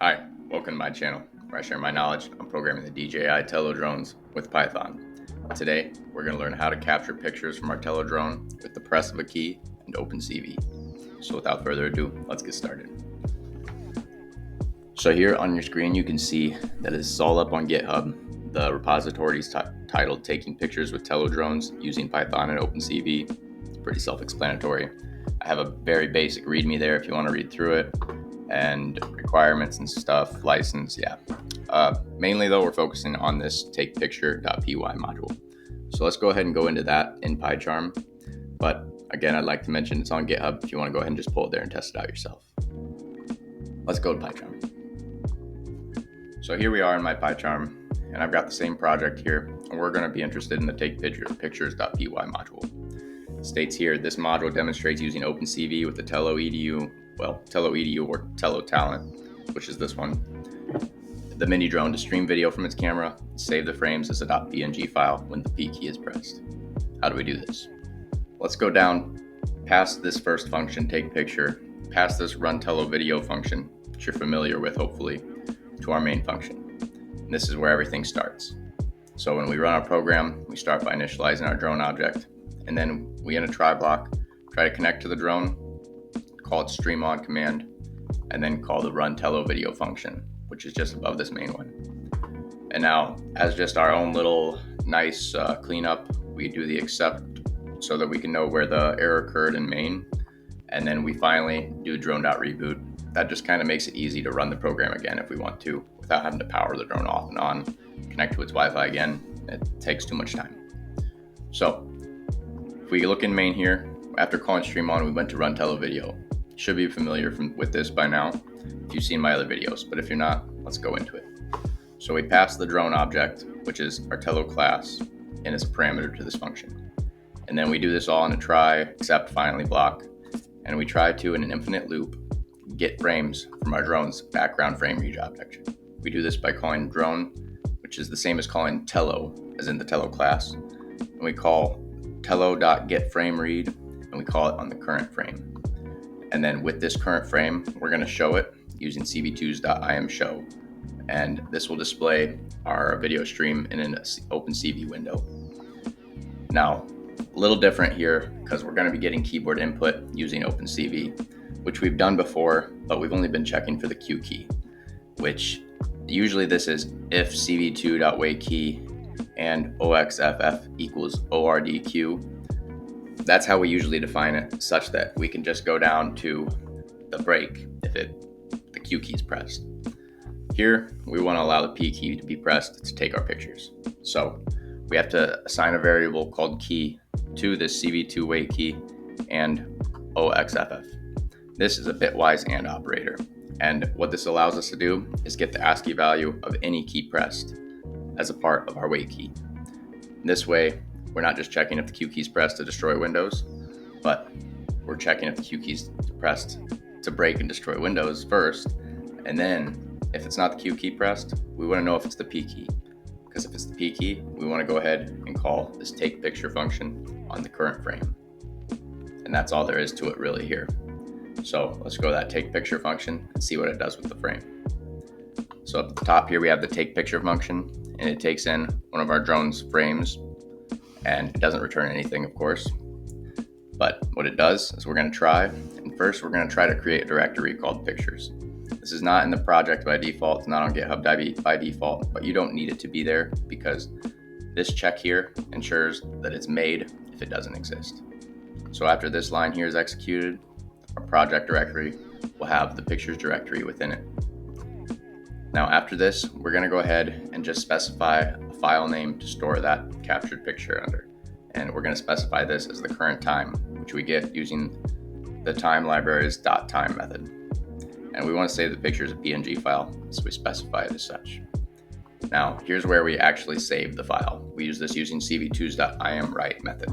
Hi, welcome to my channel, where I share my knowledge on programming the DJI Tello Drones with Python. Today, we're going to learn how to capture pictures from our Tello drone with the press of a key and OpenCV. So without further ado, let's get started. So here on your screen, you can see that it's all up on GitHub. The repository is titled Taking Pictures with Tello Drones using Python and OpenCV. It's pretty self-explanatory. I have a very basic README there if you want to read through it, and requirements and stuff, license, mainly though, we're focusing on this takepicture.py module. So let's go ahead and go into that in PyCharm. But again, I'd like to mention it's on GitHub if you want to go ahead and just pull it there and test it out yourself. Let's go to PyCharm. So here we are in my PyCharm, and I've got the same project here, and we're going to be interested in the takepictures.py module. It states here, this module demonstrates using OpenCV with the Tello EDU, Tello EDU or Tello Talent, which is this one, the mini drone to stream video from its camera, save the frames as a .png file when the P key is pressed. How do we do this? Let's go down past this first function, take picture, past this run Tello video function, which you're familiar with hopefully, to our main function. And this is where everything starts. So when we run our program, we start by initializing our drone object, and then we in a try block try to connect to the drone, call it stream on command, and then call the run Tello video function, which is just above this main one. And now, as just our own little nice cleanup, we do the except so that we can know where the error occurred in main, and then we finally do drone.reboot. That just kind of makes it easy to run the program again if we want to, without having to power the drone off and on, connect to its Wi-Fi again. It takes too much time. So if we look in main here, after calling stream on, we went to run Tello video. You should be familiar with this by now if you've seen my other videos, but if you're not, let's go into it. So we pass the drone object, which is our Tello class, and it's a parameter to this function. And then we do this all in a try, except finally block, and we try to, in an infinite loop, get frames from our drone's background frame read object. We do this by calling drone, which is the same as calling Tello, as in the Tello class, and we call tello.getFrameRead, and we call it on the current frame. And then with this current frame, we're going to show it using cv2's.imshow, and this will display our video stream in an OpenCV window. Now, a little different here because we're going to be getting keyboard input using OpenCV, which we've done before, but we've only been checking for the Q key, which usually this is if cv2.waitKey and oxff equals ordq. That's how we usually define it, such that we can just go down to the break if the Q key is pressed. Here, we want to allow the P key to be pressed to take our pictures. So we have to assign a variable called key to this cv2 wait key and oxff. This is a bitwise AND operator. And what this allows us to do is get the ASCII value of any key pressed as a part of our wait key. This way, we're not just checking if the Q key is pressed to destroy Windows, but we're checking if the Q key is pressed to break and destroy Windows first. And then if it's not the Q key pressed, we want to know if it's the P key. Because if it's the P key, we want to go ahead and call this take picture function on the current frame. And that's all there is to it really here. So let's go to that take picture function and see what it does with the frame. So up at the top here, we have the take picture function, and it takes in one of our drone's frames, and it doesn't return anything, of course. But what it does is we're going to try, and first we're going to try to create a directory called pictures. This is not in the project by default, it's not on GitHub by default, but you don't need it to be there because this check here ensures that it's made if it doesn't exist. So after this line here is executed, our project directory will have the pictures directory within it. Now after this, we're going to go ahead and just specify a file name to store that captured picture under. And we're going to specify this as the current time, which we get using the time library's .time method. And we want to save the picture as a PNG file, so we specify it as such. Now here's where we actually save the file. We use this using cv2's.imWrite method.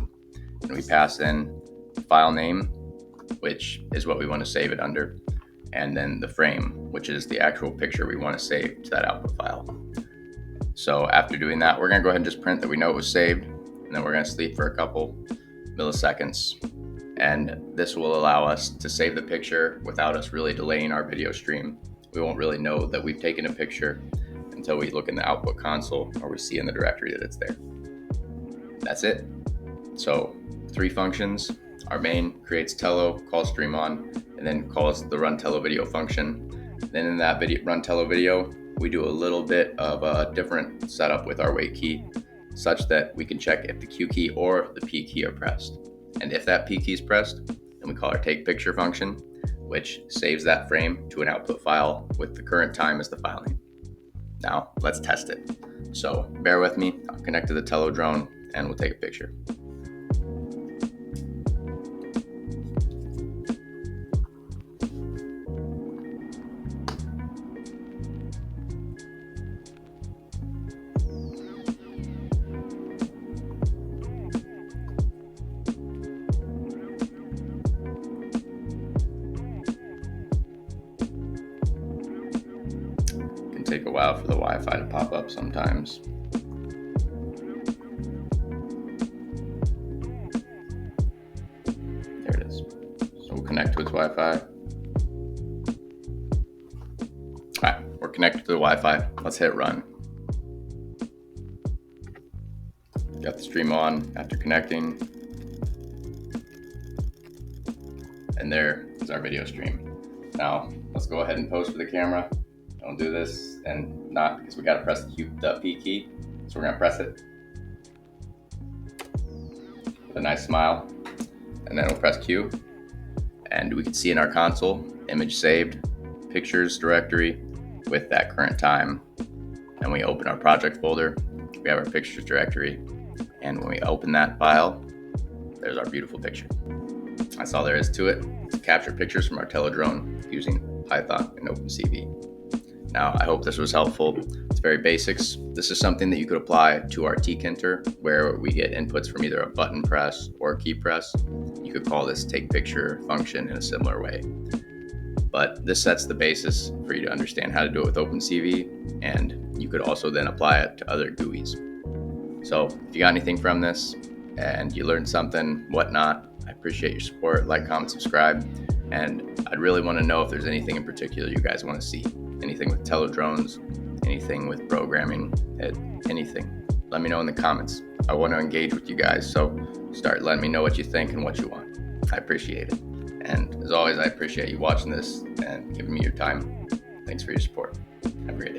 And we pass in the file name, which is what we want to save it under, and then the frame, which is the actual picture we want to save to that output file. So after doing that, we're going to go ahead and just print that we know it was saved, and then we're going to sleep for a couple milliseconds, and this will allow us to save the picture without us really delaying our video stream we won't really know that we've taken a picture until we look in the output console or we see in the directory that it's there. That's it. So 3 functions. Our main creates Tello, calls stream on, and then calls the run Tello video function. Then in that run Tello video, we do a little bit of a different setup with our wait key, such that we can check if the Q key or the P key are pressed. And if that P key is pressed, then we call our take picture function, which saves that frame to an output file with the current time as the file name. Now let's test it. So bear with me, I'll connect to the Tello drone and we'll take a picture. Take a while for the Wi-Fi to pop up sometimes. There it is. So we'll connect to its Wi-Fi. All right, we're connected to the Wi-Fi. Let's hit run. Got the stream on after connecting. And there is our video stream. Now let's go ahead and pose for the camera. Don't do this and not, because we got to press the P key. So we're going to press it with a nice smile, and then we'll press Q, and we can see in our console image saved, pictures directory with that current time. And we open our project folder, we have our pictures directory, and when we open that file, there's our beautiful picture. That's all there is to it. To capture pictures from our Tello drone using Python and OpenCV. Now, I hope this was helpful. It's very basics. This is something that you could apply to our tkinter, where we get inputs from either a button press or a key press. You could call this take picture function in a similar way. But this sets the basis for you to understand how to do it with OpenCV, and you could also then apply it to other GUIs. So if you got anything from this and you learned something, whatnot, I appreciate your support. Like, comment, subscribe. And I'd really want to know if there's anything in particular you guys want to see. Anything with Tello drones, anything with programming, anything. Let me know in the comments. I want to engage with you guys, so start letting me know what you think and what you want. I appreciate it. And as always, I appreciate you watching this and giving me your time. Thanks for your support. Have a great day.